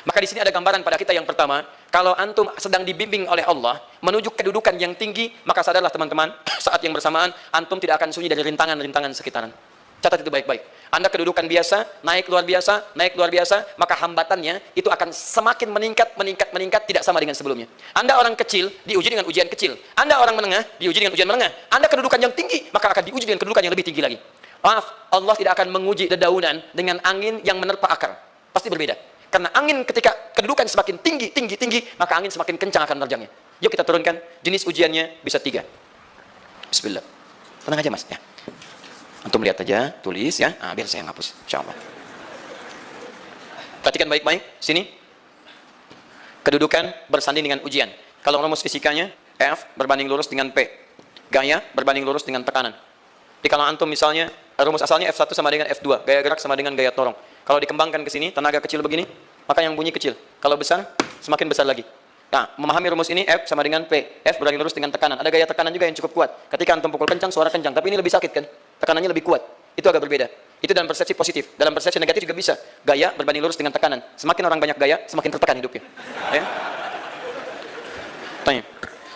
Maka di sini ada gambaran pada kita yang pertama, kalau antum sedang dibimbing oleh Allah menuju kedudukan yang tinggi, maka sadarlah teman-teman, saat yang bersamaan antum tidak akan sunyi dari rintangan-rintangan sekitaran. Catat itu baik-baik. Anda kedudukan biasa, naik luar biasa, maka hambatannya itu akan semakin meningkat, tidak sama dengan sebelumnya. Anda orang kecil, diuji dengan ujian kecil. Anda orang menengah, diuji dengan ujian menengah. Anda kedudukan yang tinggi, maka akan diuji dengan kedudukan yang lebih tinggi lagi. Maaf, Allah tidak akan menguji dedaunan dengan angin yang menerpa akar. Pasti berbeda. Karena angin ketika kedudukan semakin tinggi, maka angin semakin kencang akan menerjangnya. Yuk kita turunkan, jenis ujiannya bisa 3. Bismillah. Tenang aja mas, ya. Antum lihat aja, tulis ya. Biar saya hapus, insyaallah. Perhatikan baik-baik, sini. Kedudukan bersanding dengan ujian. Kalau rumus fisikanya, F berbanding lurus dengan P. Gaya berbanding lurus dengan tekanan. Jadi kalau antum misalnya, rumus asalnya F1 sama dengan F2. Gaya gerak sama dengan gaya dorong. Kalau dikembangkan ke sini, tenaga kecil begini, maka yang bunyi kecil. Kalau besar, semakin besar lagi. Nah, memahami rumus ini, F sama dengan P. F berbanding lurus dengan tekanan. Ada gaya tekanan juga yang cukup kuat. Ketika antum pukul kencang, suara kencang. Tapi ini lebih sakit kan? Tekanannya lebih kuat. Itu agak berbeda. Itu dalam persepsi positif. Dalam persepsi negatif juga bisa. Gaya berbanding lurus dengan tekanan. Semakin orang banyak gaya, semakin tertekan hidupnya. Ya? Tanya.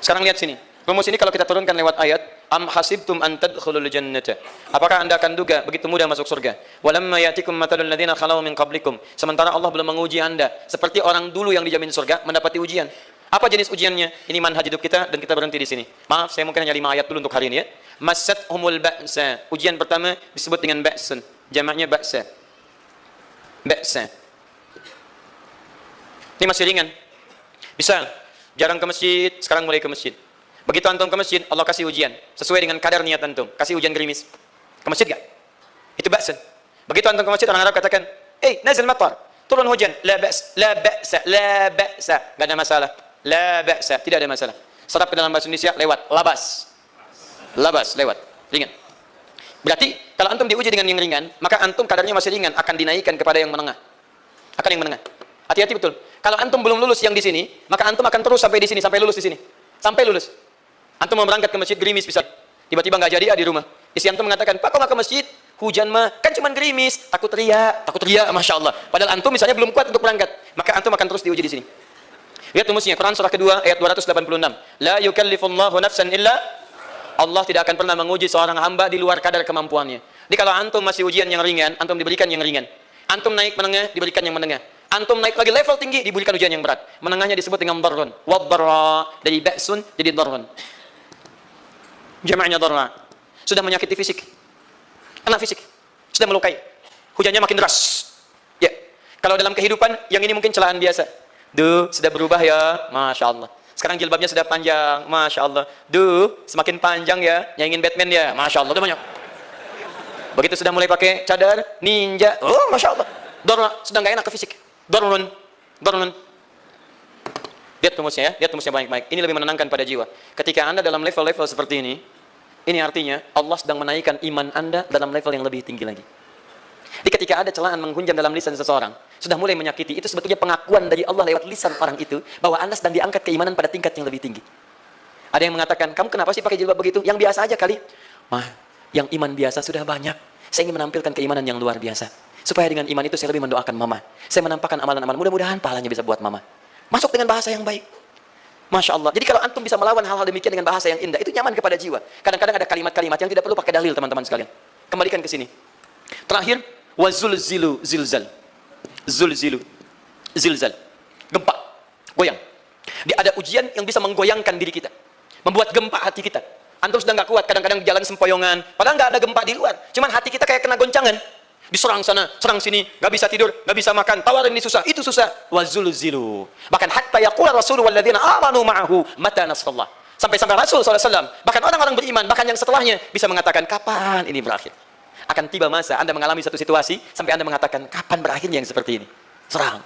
Sekarang lihat sini. Rumus ini kalau kita turunkan lewat ayat, am hasibtum an tadkhulul jannata. Apakah Anda akan duga begitu mudah masuk surga? Walamma yatikum matalul ladzina khalau min qablikum. Sementara Allah belum menguji Anda seperti orang dulu yang dijamin surga mendapati ujian. Apa jenis ujiannya? Ini manhaj hidup kita dan kita berhenti di sini. Maaf, saya mungkin hanya 5 ayat dulu untuk hari ini ya. Massatuhumul ba'sa. Ujian pertama disebut dengan ba'sun. Jamaknya ba'sa. Ba'sa. Ini masih ringan. Misal, jarang ke masjid, sekarang mulai ke masjid. Begitu antum ke masjid, Allah kasih ujian sesuai dengan kadar niat antum. Kasih hujan gerimis. Ke masjid gak? Itu ba'sun. Begitu antum ke masjid, orang Arab katakan, nazil matar. Turun hujan. La ba's, la ba'sa, la ba'sa. Gak ada masalah. La ba'sa, tidak ada masalah. Serap ke dalam bahasa Indonesia lewat labas. Labas lewat, ringan. Berarti kalau antum diuji dengan yang ringan, maka antum kadarnya masih ringan, akan dinaikkan kepada yang menengah. Akan yang menengah. Hati-hati betul. Kalau antum belum lulus yang di sini, maka antum akan terus sampai di sini, sampai lulus di sini. Sampai lulus. Antum mau berangkat ke masjid gerimis bisa. Tiba-tiba nggak jadi di rumah. Isi antum mengatakan, "Pak, kok nggak ke masjid? Hujan mah kan cuma gerimis." Takut teriak, masya Allah. Padahal antum misalnya belum kuat untuk berangkat, maka antum akan terus diuji di sini. Lihat rumusnya, Quran surah kedua ayat 286. La yukallifullahu nafsan illa. Allah tidak akan pernah menguji seorang hamba di luar kadar kemampuannya. Jadi kalau antum masih ujian yang ringan, antum diberikan yang ringan. Antum naik menengah, diberikan yang menengah. Antum naik lagi level tinggi, diberikan ujian yang berat. Menengahnya disebut dengan darrun. Waddarra, dari ba'sun jadi darrun. Jamaknya darra. Sudah menyakiti fisik. Kena fisik. Sudah melukai. Hujannya makin deras. Ya. Kalau dalam kehidupan, yang ini mungkin celaan biasa. Sudah berubah ya, masya Allah. Sekarang jilbabnya sudah panjang, masya Allah. Semakin panjang ya, nyanyiin Batman ya, masya Allah. Itu banyak. Begitu sudah mulai pakai cadar, ninja, masya Allah. Darra, sudah nggak enak ke fisik. Darrun. Lihat rumusnya ya, lihat rumusnya baik-baik. Ini lebih menenangkan pada jiwa. Ketika Anda dalam level-level seperti ini artinya Allah sedang menaikkan iman Anda dalam level yang lebih tinggi lagi. Jadi ketika ada celaan menghunjam dalam lisan seseorang, sudah mulai menyakiti, itu sebetulnya pengakuan dari Allah lewat lisan orang itu, bahwa Anda sedang diangkat keimanan pada tingkat yang lebih tinggi. Ada yang mengatakan, kamu kenapa sih pakai jilbab begitu? Yang biasa aja kali. Yang iman biasa sudah banyak. Saya ingin menampilkan keimanan yang luar biasa. Supaya dengan iman itu saya lebih mendoakan mama. Saya menampakkan amalan-amalan, mudah-mudahan pahalanya bisa buat mama. Masuk dengan bahasa yang baik. Masya Allah. Jadi kalau antum bisa melawan hal-hal demikian dengan bahasa yang indah, itu nyaman kepada jiwa. Kadang-kadang ada kalimat-kalimat yang tidak perlu pakai dalil, teman-teman sekalian. Kembalikan ke sini. Terakhir, wazulzilu zilzal. Zilzal. Gempa. Goyang. Ada ujian yang bisa menggoyangkan diri kita. Membuat gempa hati kita. Antum sudah nggak kuat, kadang-kadang di jalan sempoyongan. Padahal nggak ada gempa di luar. Cuman hati kita kayak kena goncangan. Diserang sana, serang sini, nggak bisa tidur, nggak bisa makan, tawarin ini susah, itu susah. Wazulzilu. Bahkan hatta yaqula Rasulullah walladzina amanu ma'ahu mata nasrullah. Sampai Rasul SAW, bahkan orang-orang beriman, bahkan yang setelahnya bisa mengatakan, kapan ini berakhir? Akan tiba masa Anda mengalami satu situasi sampai Anda mengatakan, kapan berakhirnya yang seperti ini? Serang.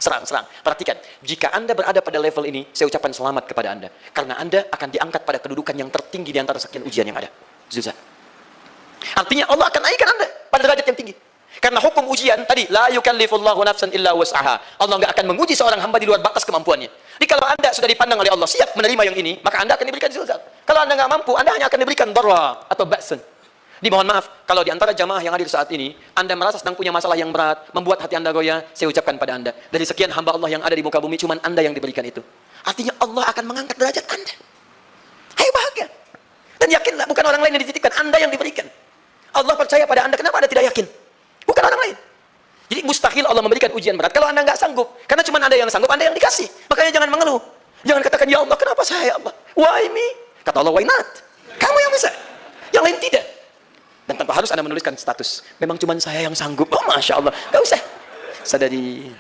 Perhatikan, jika Anda berada pada level ini, saya ucapkan selamat kepada Anda. Karena Anda akan diangkat pada kedudukan yang tertinggi di antara sekian ujian yang ada. Zuzah. Artinya Allah akan naikkan Anda pada derajat yang tinggi. Karena hukum ujian tadi, la yukallifullahu nafsan illa wus'aha. Allah enggak akan menguji seorang hamba di luar batas kemampuannya. Jadi kalau Anda sudah dipandang oleh Allah siap menerima yang ini, maka Anda akan diberikan zilzal. Kalau Anda enggak mampu, Anda hanya akan diberikan darra atau ba'sun. Dimohon maaf, kalau di antara jamaah yang hadir saat ini, Anda merasa sedang punya masalah yang berat, membuat hati Anda goyah, saya ucapkan pada Anda, dari sekian hamba Allah yang ada di muka bumi, cuma Anda yang diberikan itu. Artinya Allah akan mengangkat derajat Anda. Ayo bahagia. Dan yakinlah, bukan orang lain yang dititipkan, Anda yang diberikan. Allah percaya pada Anda, kenapa Anda tidak yakin? Bukan orang lain. Jadi mustahil Allah memberikan ujian berat kalau Anda nggak sanggup. Karena cuma Anda yang sanggup, Anda yang dikasih. Makanya jangan mengeluh. Jangan katakan, ya Allah, kenapa saya, Allah? Why me? Kata Allah, why not? Kamu yang bisa. Yang lain tidak. Dan tanpa harus Anda menuliskan status. Memang cuma saya yang sanggup. Oh, Masya Allah. Gak usah. Sadari.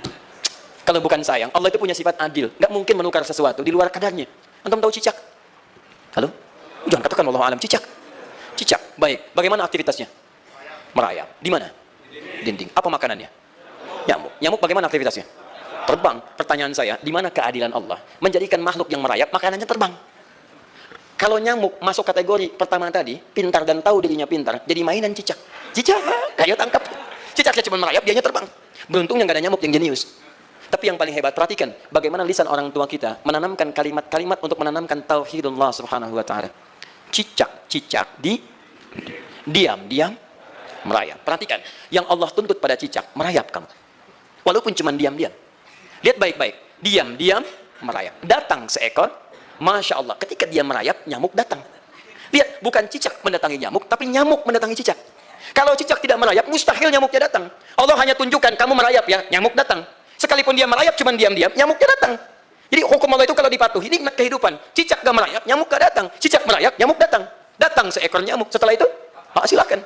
Kalau bukan sayang, Allah itu punya sifat adil. Gak mungkin menukar sesuatu di luar kadarnya. Antum tahu cicak? Halo? Jangan katakan Allah alam. Cicak. Cicak. Baik. Bagaimana aktivitasnya? Merayap. Di mana? Dinding. Apa makanannya? Nyamuk. Nyamuk bagaimana aktivitasnya? Terbang. Pertanyaan saya, di mana keadilan Allah? Menjadikan makhluk yang merayap, makanannya terbang. Kalau nyamuk masuk kategori pertama tadi, pintar dan tahu dirinya pintar, jadi mainan cicak. Cicak, ayo tangkap. Cicaknya cuma merayap, dianya terbang. Beruntungnya nggak ada nyamuk yang jenius. Tapi yang paling hebat, perhatikan bagaimana lisan orang tua kita menanamkan kalimat-kalimat untuk menanamkan tauhidullah subhanahu wa ta'ala. Cicak, diam, merayap. Perhatikan, yang Allah tuntut pada cicak, merayap kamu. Walaupun cuma diam-diam. Lihat baik-baik, diam, merayap. Datang seekor, Masya Allah, ketika dia merayap, nyamuk datang. Lihat, bukan cicak mendatangi nyamuk, tapi nyamuk mendatangi cicak. Kalau cicak tidak merayap, mustahil nyamuknya datang. Allah hanya tunjukkan, kamu merayap ya, nyamuk datang. Sekalipun dia merayap, cuma diam-diam, nyamuknya datang. Jadi hukum Allah itu kalau dipatuhi, nikmat kehidupan. Cicak gak merayap, nyamuk gak datang. Cicak merayap, nyamuk datang. Datang seekor nyamuk. Setelah itu, silakan.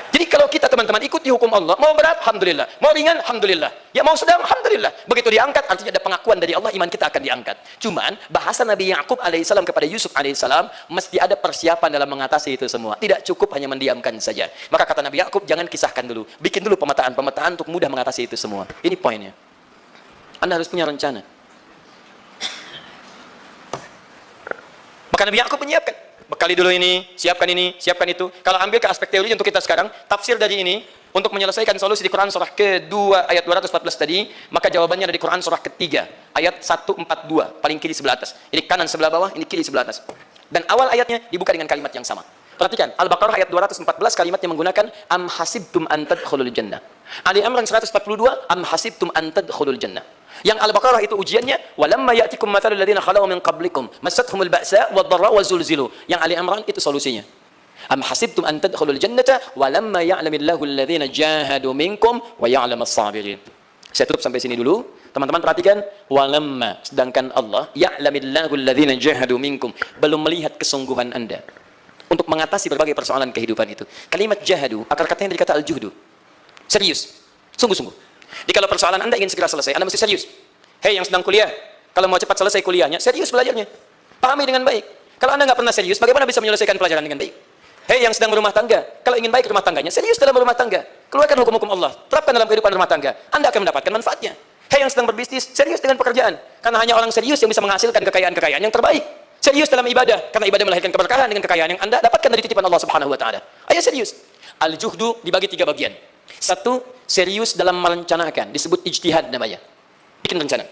Jadi kalau kita teman-teman ikuti hukum Allah, mau berat, alhamdulillah. Mau ringan, alhamdulillah. Ya mau sedang, alhamdulillah. Begitu diangkat, artinya ada pengakuan dari Allah, iman kita akan diangkat. Cuman, bahasa Nabi Ya'qub alaihissalam kepada Yusuf alaihissalam, mesti ada persiapan dalam mengatasi itu semua. Tidak cukup hanya mendiamkan saja. Maka kata Nabi Ya'qub, jangan kisahkan dulu. Bikin dulu pemetaan untuk mudah mengatasi itu semua. Ini poinnya. Anda harus punya rencana. Maka Nabi Ya'qub menyiapkan. Bekali dulu ini, siapkan itu. Kalau ambil ke aspek teori untuk kita sekarang, tafsir dari ini, untuk menyelesaikan solusi di Quran surah ke-2 ayat 214 tadi, maka jawabannya ada di Quran surah ke-3 ayat 142, paling kiri sebelah atas. Ini kanan sebelah bawah, ini kiri sebelah atas. Dan awal ayatnya dibuka dengan kalimat yang sama. Perhatikan, Al-Baqarah ayat 214 kalimatnya menggunakan am hasibtum an tadkhulul jannah. Ali Imran 142 am hasibtum an tadkhulul jannah. Yang Al-Baqarah itu ujiannya walamma ya'tikum mathalul ladzina khalau min qablikum massathumul ba'sa wad-dharra wa zulzilu. Yang Ali Imran itu solusinya. Am hasibtum an tadkhulul jannata walamma ya'lamillahu alladzina jahadu minkum wa ya'lamas sabirin. Saya tutup sampai sini dulu. Teman-teman perhatikan, walamma, sedangkan Allah ya'lamillahu alladzina jahadu minkum, belum melihat kesungguhan Anda untuk mengatasi berbagai persoalan kehidupan itu. Kalimat jahadu, akar katanya dari kata al-juhdu. Serius, sungguh-sungguh. Jadi kalau persoalan Anda ingin segera selesai, Anda mesti serius. Hei yang sedang kuliah, kalau mau cepat selesai kuliahnya, serius belajarnya. Pahami dengan baik. Kalau Anda nggak pernah serius, bagaimana bisa menyelesaikan pelajaran dengan baik? Hei yang sedang berumah tangga, kalau ingin baik rumah tangganya, serius dalam berumah tangga. Keluarkan hukum-hukum Allah, terapkan dalam kehidupan rumah tangga. Anda akan mendapatkan manfaatnya. Hei yang sedang berbisnis, serius dengan pekerjaan. Karena hanya orang serius yang bisa menghasilkan kekayaan-kekayaan yang terbaik. Serius dalam ibadah, karena ibadah melahirkan keberkahan dengan kekayaan yang Anda dapatkan dari titipan Allah Subhanahu wa taala. Ayo serius. Al-juhdu dibagi 3 bagian. 1, serius dalam merencanakan, disebut ijtihad namanya. Bikin rencana.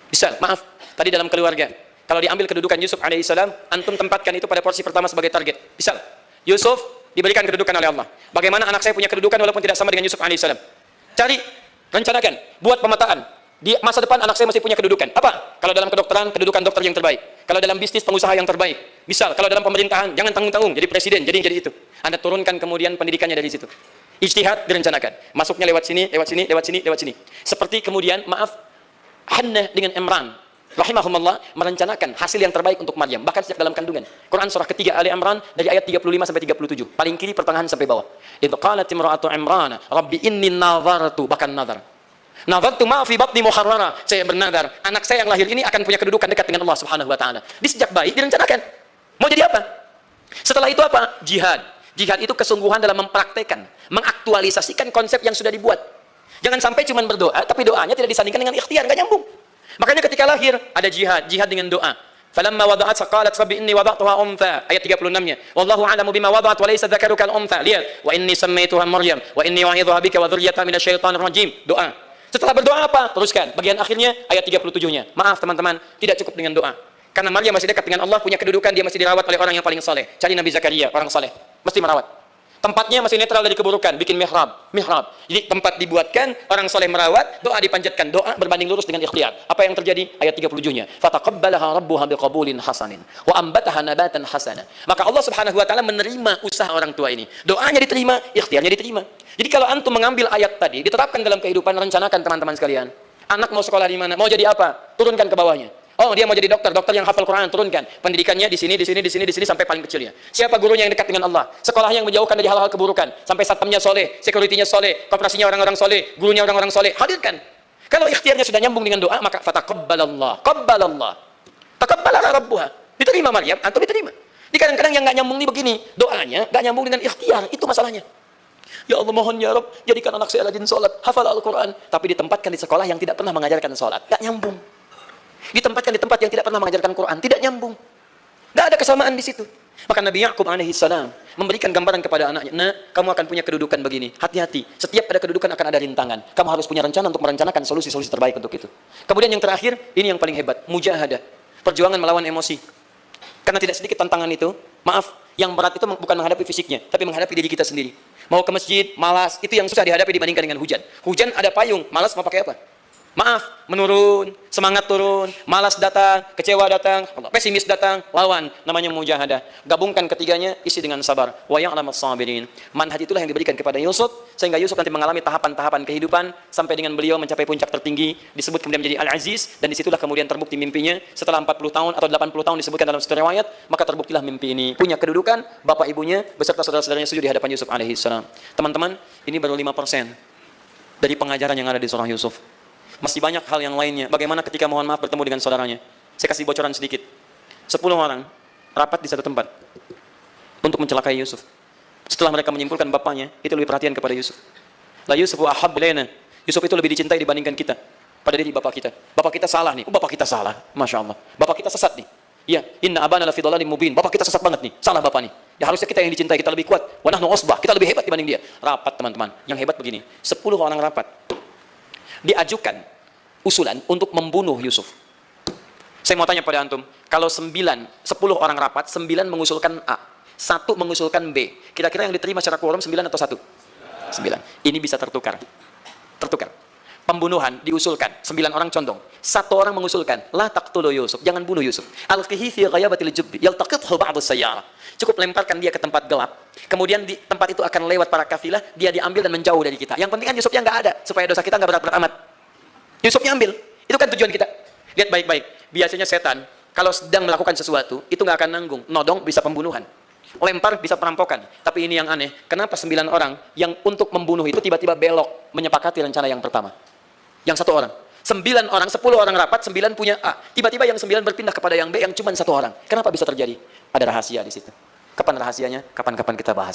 Misal, maaf, tadi dalam keluarga, kalau diambil kedudukan Yusuf alaihissalam, antum tempatkan itu pada porsi pertama sebagai target. Misal, Yusuf diberikan kedudukan oleh Allah. Bagaimana anak saya punya kedudukan walaupun tidak sama dengan Yusuf alaihissalam? Cari, rencanakan, buat pemetaan. Di masa depan anak saya masih punya kedudukan. Apa? Kalau dalam kedokteran, kedudukan dokter yang terbaik. Kalau dalam bisnis, pengusaha yang terbaik. Misal, kalau dalam pemerintahan, jangan tanggung-tanggung, jadi presiden, jadi itu. Anda turunkan kemudian pendidikannya dari situ. Ijtihad direncanakan. Masuknya lewat sini, lewat sini, lewat sini, lewat sini. Seperti kemudian, maaf, Hannah dengan Imran, rahimahumullah, merencanakan hasil yang terbaik untuk Maryam. Bahkan sejak dalam kandungan. Quran surah ketiga Ali Imran, dari ayat 35 sampai 37. Paling kiri, pertengahan sampai bawah. Idh qalat imra'atu Imran, Rabbi inni nazartu, bahkan nazar. Nazartu ma fi batni muharrara. Saya bernazar, anak saya yang lahir ini akan punya kedudukan dekat dengan Allah Subhanahu wa taala. Di sejak bayi direncanakan. Mau jadi apa? Setelah itu apa? Jihad. Jihad itu kesungguhan dalam mempraktekkan, mengaktualisasikan konsep yang sudah dibuat. Jangan sampai cuma berdoa, tapi doanya tidak disandingkan dengan ikhtiar, nggak nyambung. Makanya ketika lahir, ada jihad dengan doa. Falamma wada'at qalat rabbi inni wada'tuha untha, ayat 36-nya. Wallahu a'lamu bima wada'at wa laysa dzakaru kal untha. Lihat, wa inni sammaituha Maryam wa inni wa'idhuha bika wa dzurriyyataha minasyaitonir rajim. Doa. Setelah berdoa apa? Teruskan. Bagian akhirnya ayat 37-nya. Maaf teman-teman, tidak cukup dengan doa. Karena Maryam masih dekat dengan Allah, punya kedudukan, dia masih dirawat oleh orang yang paling soleh. Cari Nabi Zakaria, orang soleh, mesti merawat. Tempatnya masih netral dari keburukan, bikin mihrab. Jadi tempat dibuatkan, orang soleh merawat, doa dipanjatkan, doa berbanding lurus dengan ikhtiar. Apa yang terjadi? Ayat 37-nya. Fataqabbalaha rabbuha biqabulin hasanin wa ambataha nabatan hasana. Maka Allah Subhanahu wa taala menerima usaha orang tua ini. Doanya diterima, ikhtiarnya diterima. Jadi kalau antum mengambil ayat tadi, diterapkan dalam kehidupan, rencanakan teman-teman sekalian. Anak mau sekolah di mana? Mau jadi apa? Turunkan ke bawahnya. Oh, dia mau jadi dokter yang hafal Quran, turunkan. Pendidikannya di sini sampai paling kecilnya. Siapa gurunya yang dekat dengan Allah? Sekolah yang menjauhkan dari hal-hal keburukan, sampai satpamnya soleh, securitynya soleh, koperasinya orang-orang soleh, gurunya orang-orang soleh. Hadirkan. Kalau ikhtiarnya sudah nyambung dengan doa, maka fataqabbalallah, qabbalallah. Taqabbalaha rabbuha. Diterima Maryam, antum diterima. Di kadang-kadang yang nggak nyambung nih begini, doanya nggak nyambung dengan ikhtiar, itu masalahnya. Ya Allah, mohon ya Rabb, jadikan anak saya rajin sholat, hafal Al-Quran, tapi ditempatkan di sekolah yang tidak pernah mengajarkan sholat, nggak nyambung. Ditempatkan di tempat yang tidak pernah mengajarkan Quran, tidak nyambung. Tidak ada kesamaan di situ. Maka Nabi Ya'qub alaihi salam memberikan gambaran kepada anaknya, "Nak, kamu akan punya kedudukan begini. Hati-hati. Setiap ada kedudukan akan ada rintangan. Kamu harus punya rencana untuk merencanakan solusi-solusi terbaik untuk itu." Kemudian yang terakhir, ini yang paling hebat, mujahadah. Perjuangan melawan emosi. Karena tidak sedikit tantangan itu, maaf, yang berat itu bukan menghadapi fisiknya, tapi menghadapi diri kita sendiri. Mau ke masjid, malas, itu yang susah dihadapi dibandingkan dengan hujan. Hujan ada payung, malas mau pakai apa? Maaf, menurun, semangat turun, malas datang, kecewa datang, pesimis datang, lawan, namanya mujahadah. Gabungkan ketiganya, isi dengan sabar. Wa ya'lamas sabirin. Manhaj itulah yang diberikan kepada Yusuf, sehingga Yusuf nanti mengalami tahapan-tahapan kehidupan, sampai dengan beliau mencapai puncak tertinggi, disebut kemudian menjadi Al-Aziz, dan disitulah kemudian terbukti mimpinya, setelah 40 tahun atau 80 tahun disebutkan dalam satu riwayat, maka terbuktilah mimpi ini. Punya kedudukan, bapak ibunya, beserta saudara-saudaranya sujud di hadapan Yusuf alaihi salam. Teman-teman, ini baru 5% dari pengajaran yang ada di surah Yusuf. Masih banyak hal yang lainnya. Bagaimana ketika mohon maaf bertemu dengan saudaranya. Saya kasih bocoran sedikit. 10 orang rapat di satu tempat untuk mencelakai Yusuf. Setelah mereka menyimpulkan bapaknya, itu lebih perhatian kepada Yusuf. La Yusufu ahab ilaina. Yusuf itu lebih dicintai dibandingkan kita pada diri bapak kita. Bapak kita salah nih. Oh, bapak kita salah. Masya Allah. Bapak kita sesat nih. Ya, inna abana lafi dhalalim mubin. Bapak kita sesat banget nih. Salah bapak nih. Ya harusnya kita yang dicintai, kita lebih kuat. Wa nahnu usbah. Kita lebih hebat dibanding dia. Rapat teman-teman. Yang hebat begini. 10 orang rapat. Diajukan usulan untuk membunuh Yusuf. Saya mau tanya pada antum, kalau 10 orang rapat, 9 mengusulkan A, 1 mengusulkan B, kira-kira yang diterima secara quorum 9 atau 1? 9. Ini bisa tertukar. Pembunuhan diusulkan, 9 orang condong. 1 orang mengusulkan, la taqtulu Yusuf, jangan bunuh Yusuf. Alqihi fi ghayabatil jubbi, yaltaqithu ba'du sayyarah. Cukup lemparkan dia ke tempat gelap. Kemudian di tempat itu akan lewat para kafilah, dia diambil dan menjauh dari kita. Yang penting kan Yusufnya nggak ada, supaya dosa kita nggak berat-berat amat. Yusufnya ambil, itu kan tujuan kita. Lihat baik-baik, biasanya setan kalau sedang melakukan sesuatu, itu nggak akan nanggung. Nodong bisa pembunuhan, lempar bisa perampokan. Tapi ini yang aneh, kenapa 9 orang yang untuk membunuh itu tiba-tiba belok menyepakati rencana yang pertama? Yang 1 orang. 9 orang, 10 orang rapat, 9 punya A. Tiba-tiba yang 9 berpindah kepada yang B yang cuma 1 orang. Kenapa bisa terjadi? Ada rahasia di situ. Kapan rahasianya? Kapan-kapan kita bahas.